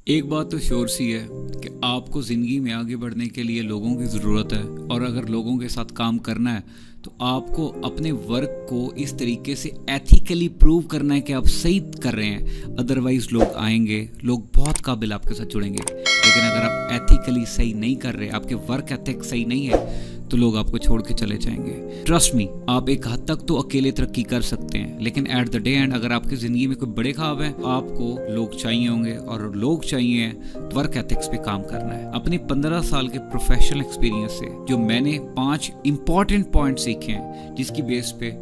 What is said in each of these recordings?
एक बात तो श्योर सी है कि आपको ज़िंदगी में आगे बढ़ने के लिए लोगों की ज़रूरत है, और अगर लोगों के साथ काम करना है तो आपको अपने वर्क को इस तरीके से एथिकली प्रूव करना है कि आप सही कर रहे हैं। अदरवाइज़ लोग आएंगे, लोग बहुत काबिल आपके साथ जुड़ेंगे, लेकिन अगर आप एथिकली सही नहीं कर रहे, आपके वर्क एथिक सही नहीं है, तो लोग आपको छोड़ के चले जाएंगे। ट्रस्ट मी, आप एक हद तक तो अकेले तरक्की कर सकते हैं, लेकिन एट द डे एंड अगर आपकी ज़िंदगी में कोई बड़े ख्वाब है, आपको लोग चाहिए होंगे, और लोग चाहिए तो वर्क एथिक्स पे काम करना है। अपने 15 साल के प्रोफेशनल एक्सपीरियंस से जो मैंने 5 इंपॉर्टेंट पॉइंट सीखे हैं, जिसकी बेस पे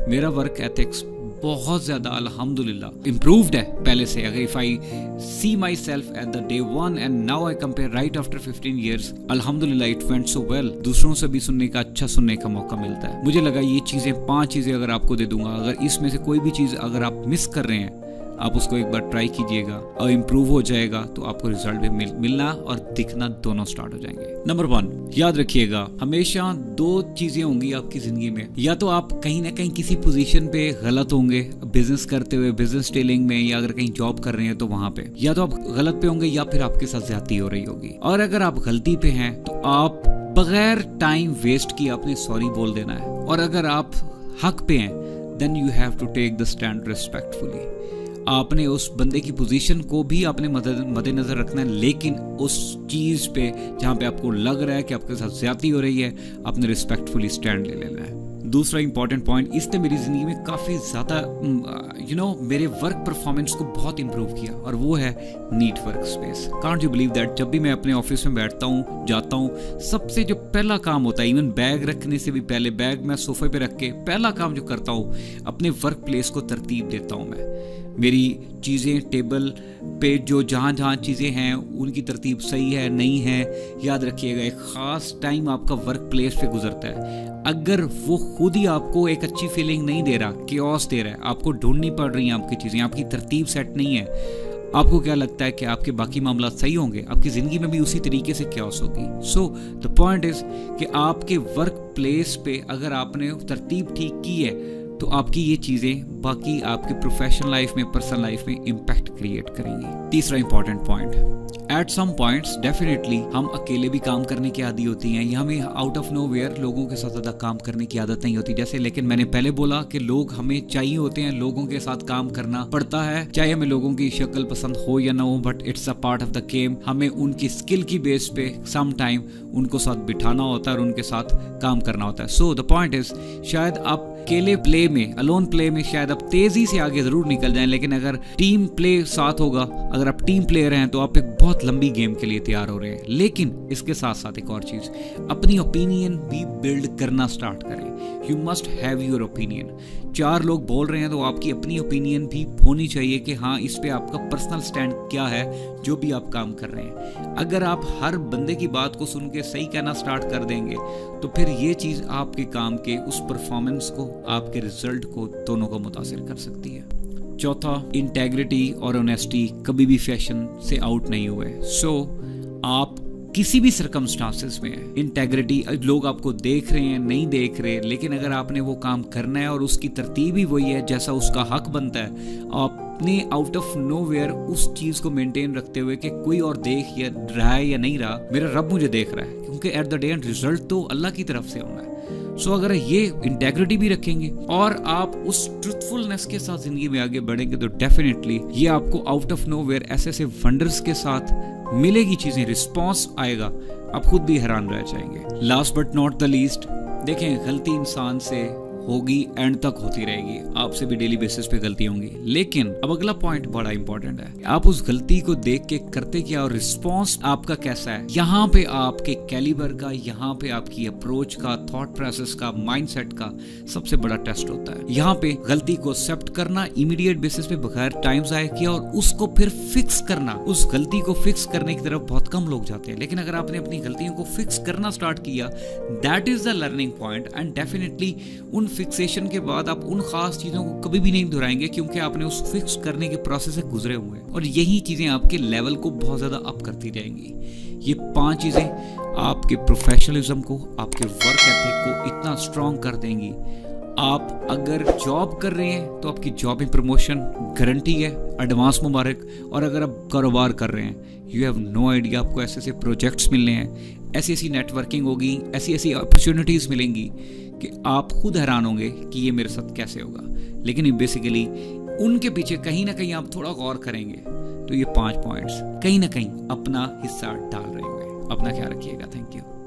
मेरा वर्क एथिक्स बहुत ज़्यादा अल्हम्दुलिल्लाह इम्प्रूव्ड है पहले से। अगर if I see myself at the day 1 and now I compare right after 15 years, अल्हम्दुलिल्लाह इट वेंट सो वेल। दूसरों से भी सुनने का, अच्छा सुनने का मौका मिलता है। मुझे लगा ये चीज़ें 5 चीज़ें अगर आपको दे दूंगा, अगर इसमें से कोई भी चीज़ अगर आप मिस कर रहे हैं, आप उसको एक बार ट्राई कीजिएगा और इम्प्रूव हो जाएगा, तो आपको रिजल्ट भी मिलना और दिखना दोनों स्टार्ट हो जाएंगे। नंबर 1, याद रखिएगा, हमेशा 2 चीजें होंगी आपकी जिंदगी में। या तो आप कहीं ना कहीं किसी पोजीशन पे गलत होंगे, बिजनेस करते हुए, बिजनेस डीलिंग में, या अगर कहीं जॉब कर रहे हैं तो वहां पे या तो आप गलत पे होंगे, या फिर आपके साथ ज्यादती हो रही होगी। और अगर आप गलती पे हैं तो आप बगैर टाइम वेस्ट किए अपने सॉरी बोल देना है। और अगर आप हक पे हैं, then you have to take the stand respectfully. आपने उस बंदे की पोजीशन को भी अपने मद्देनजर रखना है, लेकिन उस चीज़ पे जहाँ पे आपको लग रहा है कि आपके साथ ज्यादती हो रही है, आपने रिस्पेक्टफुली स्टैंड ले लेना है। दूसरा इंपॉर्टेंट पॉइंट, इसने मेरी ज़िंदगी में काफ़ी ज़्यादा मेरे वर्क परफॉर्मेंस को बहुत इंप्रूव किया, और वो है neat work space. Can't you believe that, जब भी मैं अपने ऑफिस में बैठता हूँ, जाता हूँ, सबसे जो पहला काम होता है, इवन बैग रखने से भी पहले, बैग मैं सोफे पे रख के पहला काम जो करता हूँ, अपने वर्क प्लेस को तरतीब देता हूँ। मैं मेरी चीज़ें टेबल पे जो जहाँ चीज़ें हैं उनकी तरतीब सही है नहीं है। याद रखिएगा, एक ख़ास टाइम आपका वर्क प्लेस पे गुजरता है, अगर वो खुद ही आपको एक अच्छी फीलिंग नहीं दे रहा, केओस दे रहा है, आपको ढूंढनी पड़ रही हैं आपकी चीज़ें, आपकी तरतीब सेट नहीं है, आपको क्या लगता है कि आपके बाकी मामला सही होंगे? आपकी ज़िंदगी में भी उसी तरीके से केओस होगी। सो द पॉइंट इज़ कि आपके वर्क प्लेस पे अगर आपने तरतीब ठीक की है, तो आपकी ये चीज़ें बाकी आपके प्रोफेशनल लाइफ में, पर्सनल लाइफ में इम्पैक्ट क्रिएट करेंगी। तीसरा important point, at some points definitely हम अकेले भी काम करने की आदी होती हैं, या हमें आउट ऑफ नोवेयर लोगों के साथ ज़्यादा काम करने की आदत नहीं होती। जैसे, लेकिन मैंने पहले बोला कि लोग हमें चाहिए होते हैं, लोगों के साथ काम करना पड़ता है, चाहे हमें लोगों की शक्ल पसंद हो या ना हो, but it's a part of the game. हमें उनकी स्किल की बेस पे सम टाइम उनको साथ बिठाना होता है और उनके साथ काम करना होता है। सो द पॉइंट इज, शायद आप अकेले प्ले में, अलोन प्ले में शायद आप तेजी से आगे जरूर निकल जाएं, लेकिन अगर टीम प्ले साथ होगा, अगर आप टीम प्लेयर हैं, तो आप एक बहुत लंबी गेम के लिए तैयार हो रहे हैं। लेकिन इसके साथ साथ एक और चीज, अपनी ओपिनियन भी बिल्ड करना स्टार्ट करें। You must have your opinion. 4 लोग बोल रहे हैं तो आपकी अपनी ओपिनियन भी होनी चाहिए कि हाँ, इस पे आपका पर्सनल स्टैंड क्या है, जो भी आप काम कर रहे हैं। अगर आप हर बंदे की बात को सुन के सही कहना स्टार्ट कर देंगे, तो फिर ये चीज़ आपके काम के उस परफॉर्मेंस को, आपके रिजल्ट को, दोनों को मुतासिर कर सकती है। चौथा, इंटेग्रिटी और ऑनेस्टी कभी भी फैशन से आउट नहीं हुए। सो आप किसी भी सर्कमस्टांसेस में इंटेग्रिटी, लोग आपको देख रहे हैं नहीं देख रहे, लेकिन अगर आपने वो काम करना है और उसकी तरतीब ही वही है जैसा उसका हक बनता है, आपने आउट ऑफ नोवेयर उस चीज़ को मेंटेन रखते हुए कि कोई और देख या रहा है या नहीं रहा, मेरा रब मुझे देख रहा है, क्योंकि eight the day and result तो अल्लाह की तरफ से होना है। सो अगर ये इंटेग्रिटी भी रखेंगे और आप उस ट्रुथफुलनेस के साथ जिंदगी में आगे बढ़ेंगे, तो डेफिनेटली ये आपको आउट ऑफ नोवेयर ऐसे वंडर्स के साथ मिलेगी चीजें, रिस्पॉन्स आएगा, आप खुद भी हैरान रह जाएंगे। Last but not the least, देखें, गलती इंसान से होगी, एंड तक होती रहेगी, आपसे भी डेली बेसिस पे गलती होंगी, लेकिन अब अगला पॉइंट बड़ा इंपॉर्टेंट है, आप उस गलती को देख के करते क्या और रिस्पॉन्स आपका कैसा है। यहाँ पे आपके कैलिबर का, यहाँ पे आपकी अप्रोच का, थॉट प्रोसेस का, माइंडसेट का सबसे बड़ा टेस्ट होता है। यहाँ पे गलती को एक्सेप्ट करना इमीडिएट बेसिस पे बगैर टाइम जाया किया, और उसको फिर फिक्स करना। उस गलती को फिक्स करने की तरफ बहुत कम लोग जाते हैं, लेकिन अगर आपने अपनी गलतियों को फिक्स करना स्टार्ट किया, that is the learning point. And definitely उन फिक्सेशन के बाद आप उन खास चीज़ों को कभी भी नहीं दोहराएंगे, क्योंकि आपने उस फिक्स करने के प्रोसेस से गुजरे हुए हैं, और यही चीज़ें आपके लेवल को बहुत ज़्यादा अप करती जाएंगी। ये 5 चीज़ें आपके प्रोफेशनलिज्म को, आपके वर्क एथिक को इतना स्ट्रॉन्ग कर देंगी, आप अगर जॉब कर रहे हैं तो आपकी जॉब में प्रमोशन गारंटी है, एडवांस मुबारक। और अगर आप कारोबार कर रहे हैं, यू हैव नो आइडिया, आपको ऐसे ऐसे प्रोजेक्ट्स मिलने हैं, ऐसी ऐसी नेटवर्किंग होगी, ऐसी ऐसी अपॉर्चुनिटीज़ मिलेंगी कि आप खुद हैरान होंगे कि ये मेरे साथ कैसे होगा। लेकिन बेसिकली उनके पीछे कहीं ना कहीं आप थोड़ा गौर करेंगे तो ये 5 पॉइंट्स कहीं ना कहीं अपना हिस्सा डाल रहे होंगे। अपना ख्याल रखिएगा। Thank you.